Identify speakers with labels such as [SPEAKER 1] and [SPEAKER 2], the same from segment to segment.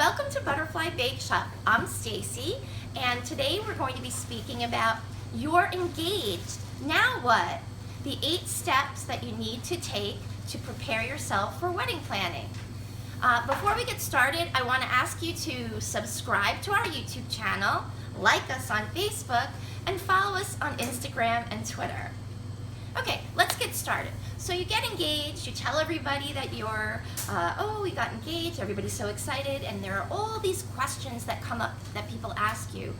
[SPEAKER 1] Welcome to Butterfly Bake Shop. I'm Stacy, and today we're going to be speaking about you're engaged. Now what? The 8 steps that you need to take to prepare yourself for wedding planning. Before we get started, I want to ask you to subscribe to our YouTube channel, like us on Facebook, and follow us on Instagram and Twitter. Okay, let's get started. So you get engaged, you tell everybody that you're, we got engaged, everybody's so excited, and there are all these questions that come up that people ask you.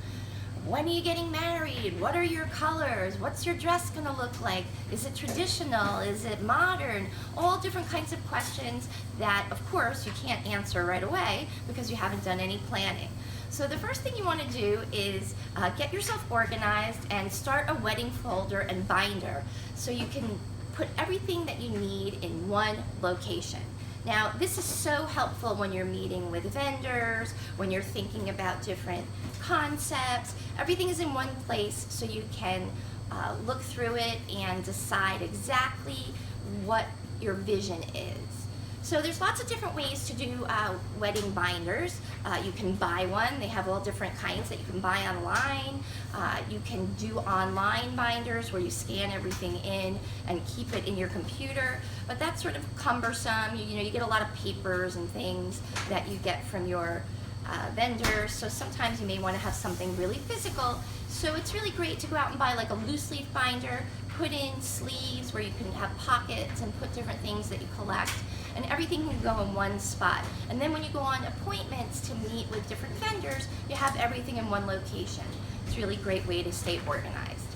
[SPEAKER 1] When are you getting married? What are your colors? What's your dress gonna look like? Is it traditional? Is it modern? All different kinds of questions that, of course, you can't answer right away because you haven't done any planning. So the first thing you want to do is get yourself organized and start a wedding folder and binder so you can put everything that you need in one location. Now, this is so helpful when you're meeting with vendors, when you're thinking about different concepts. Everything is in one place so you can look through it and decide exactly what your vision is. So there's lots of different ways to do wedding binders. You can buy one. They have all different kinds that you can buy online. You can do online binders where you scan everything in and keep it in your computer. But that's sort of cumbersome. You get a lot of papers and things that you get from your vendors. So sometimes you may want to have something really physical. So it's really great to go out and buy like a loose leaf binder, put in sleeves where you can have pockets and put different things that you collect, and everything can go in one spot. And then when you go on appointments to meet with different vendors, you have everything in one location. It's a really great way to stay organized.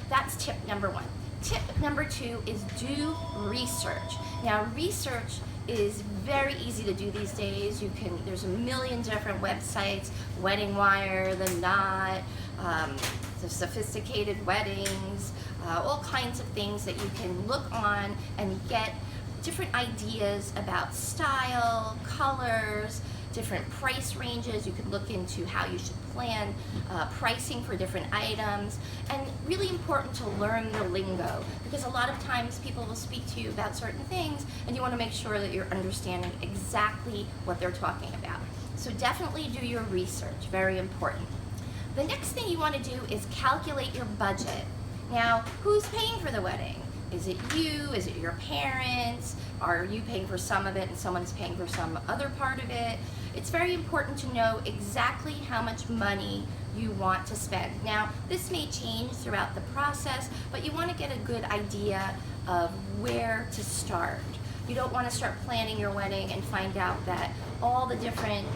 [SPEAKER 1] That's tip number 1. Tip number 2 is do research. Now, research is very easy to do these days. There's a million different websites, Wedding Wire, The Knot, the Sophisticated Weddings, all kinds of things that you can look on and get different ideas about style, colors, different price ranges. You could look into how you should plan pricing for different items, and really important to learn the lingo, because a lot of times people will speak to you about certain things and you want to make sure that you're understanding exactly what they're talking about. So definitely do your research, very important. The next thing you want to do is calculate your budget. Now, who's paying for the wedding? Is it you? Is it your parents? Are you paying for some of it and someone's paying for some other part of it? It's very important to know exactly how much money you want to spend. Now, this may change throughout the process, but you want to get a good idea of where to start. You don't want to start planning your wedding and find out that all the different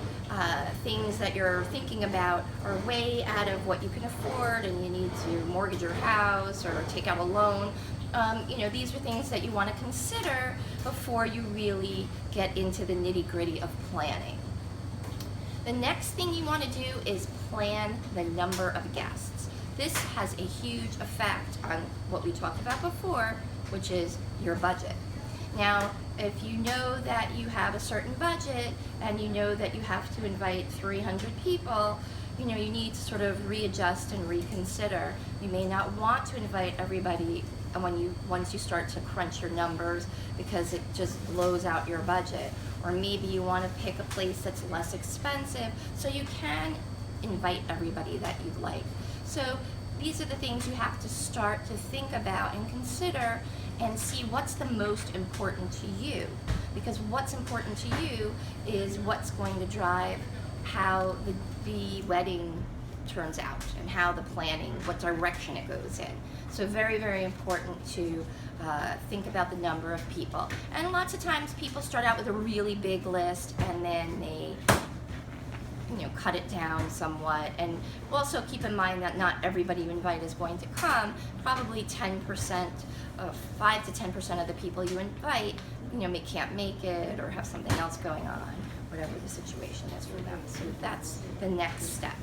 [SPEAKER 1] things that you're thinking about are way out of what you can afford, and you need to mortgage your house or take out a loan. These are things that you want to consider before you really get into the nitty-gritty of planning. The next thing you want to do is plan the number of guests. This has a huge effect on what we talked about before, which is your budget. Now, if you know that you have a certain budget and you know that you have to invite 300 people, you need to sort of readjust and reconsider. You may not want to invite everybody once you start to crunch your numbers, because it just blows out your budget. Or maybe you want to pick a place that's less expensive so you can invite everybody that you'd like. So these are the things you have to start to think about and consider and see what's the most important to you, because what's important to you is what's going to drive how the wedding turns out and how the planning, what direction it goes in. So very, very important to think about the number of people. And lots of times people start out with a really big list and then they cut it down somewhat. And also keep in mind that not everybody you invite is going to come. Probably 10%, 5 to 10% of the people you invite, can't make it or have something else going on, whatever the situation is for them. So that's the next step.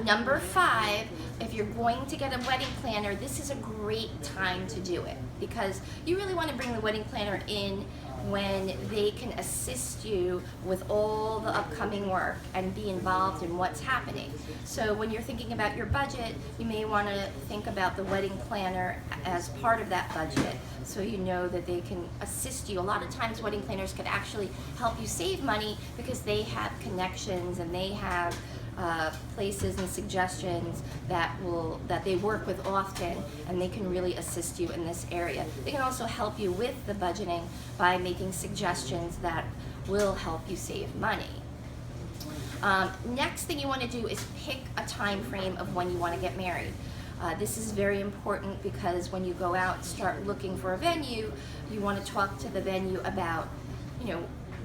[SPEAKER 1] Number 5, if you're going to get a wedding planner, this is a great time to do it, because you really want to bring the wedding planner in when they can assist you with all the upcoming work and be involved in what's happening. So when you're thinking about your budget, you may want to think about the wedding planner as part of that budget, so you know that they can assist you. A lot of times wedding planners could actually help you save money because they have connections and they have places and suggestions that they work with often, and they can really assist you in this area. They can also help you with the budgeting by making suggestions that will help you save money. Next thing you want to do is pick a time frame of when you want to get married. This is very important because when you go out and start looking for a venue, you want to talk to the venue about,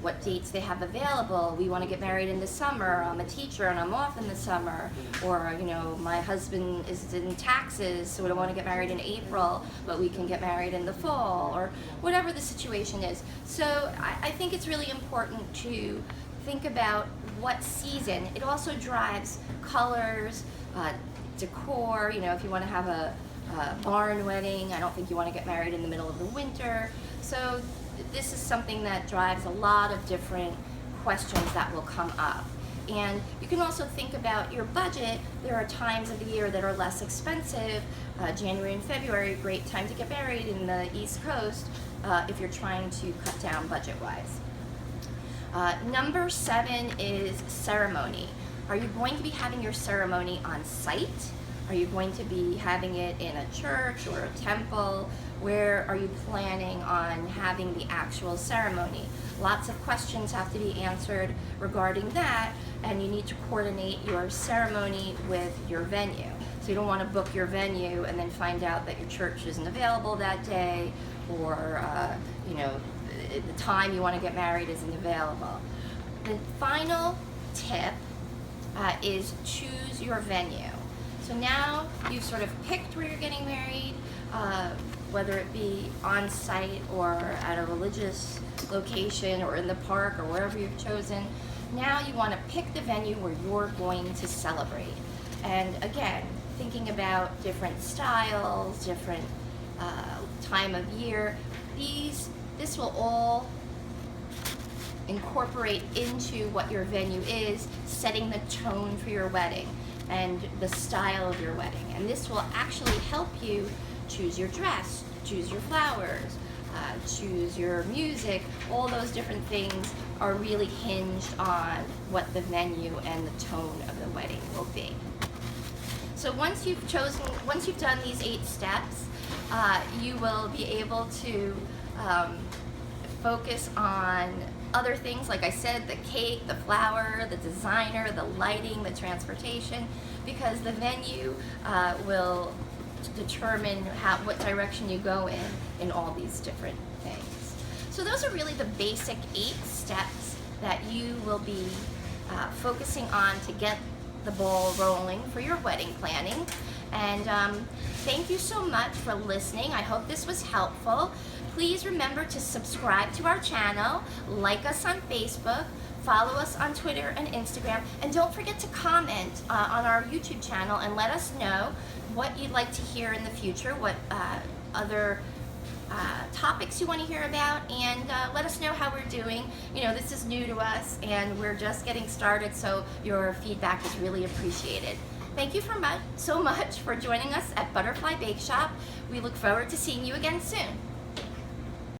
[SPEAKER 1] what dates they have available. We want to get married in the summer. I'm a teacher and I'm off in the summer. Or, my husband is in taxes, so we don't want to get married in April, but we can get married in the fall, or whatever the situation is. So I think it's really important to think about what season. It also drives colors, decor. If you want to have a barn wedding, I don't think you want to get married in the middle of the winter. So this is something that drives a lot of different questions that will come up. And you can also think about your budget. There are times of the year that are less expensive. January and February, great time to get married in the East Coast if you're trying to cut down budget-wise. Number 7 is ceremony. Are you going to be having your ceremony on site? Are you going to be having it in a church or a temple? Where are you planning on having the actual ceremony? Lots of questions have to be answered regarding that, and you need to coordinate your ceremony with your venue. So you don't want to book your venue and then find out that your church isn't available that day, or the time you want to get married isn't available. The final tip is choose your venue. So now you've sort of picked where you're getting married, whether it be on site or at a religious location or in the park or wherever you've chosen. Now you want to pick the venue where you're going to celebrate. And again, thinking about different styles, different time of year, this will all incorporate into what your venue is, setting the tone for your wedding and the style of your wedding. And this will actually help you choose your dress, choose your flowers, choose your music. All those different things are really hinged on what the venue and the tone of the wedding will be. So once you've done these 8 steps, you will be able to focus on other things, like I said, the cake, the flower, the designer, the lighting, the transportation, because the venue will determine what direction you go in all these different things. So those are really the basic 8 steps that you will be focusing on to get the ball rolling for your wedding planning. And thank you so much for listening. I hope this was helpful. Please remember to subscribe to our channel, like us on Facebook, follow us on Twitter and Instagram, and don't forget to comment on our YouTube channel and let us know what you'd like to hear in the future, what other topics you want to hear about, and let us know how we're doing. This is new to us and we're just getting started, so your feedback is really appreciated. Thank you so much for joining us at Butterfly Bake Shop. We look forward to seeing you again soon.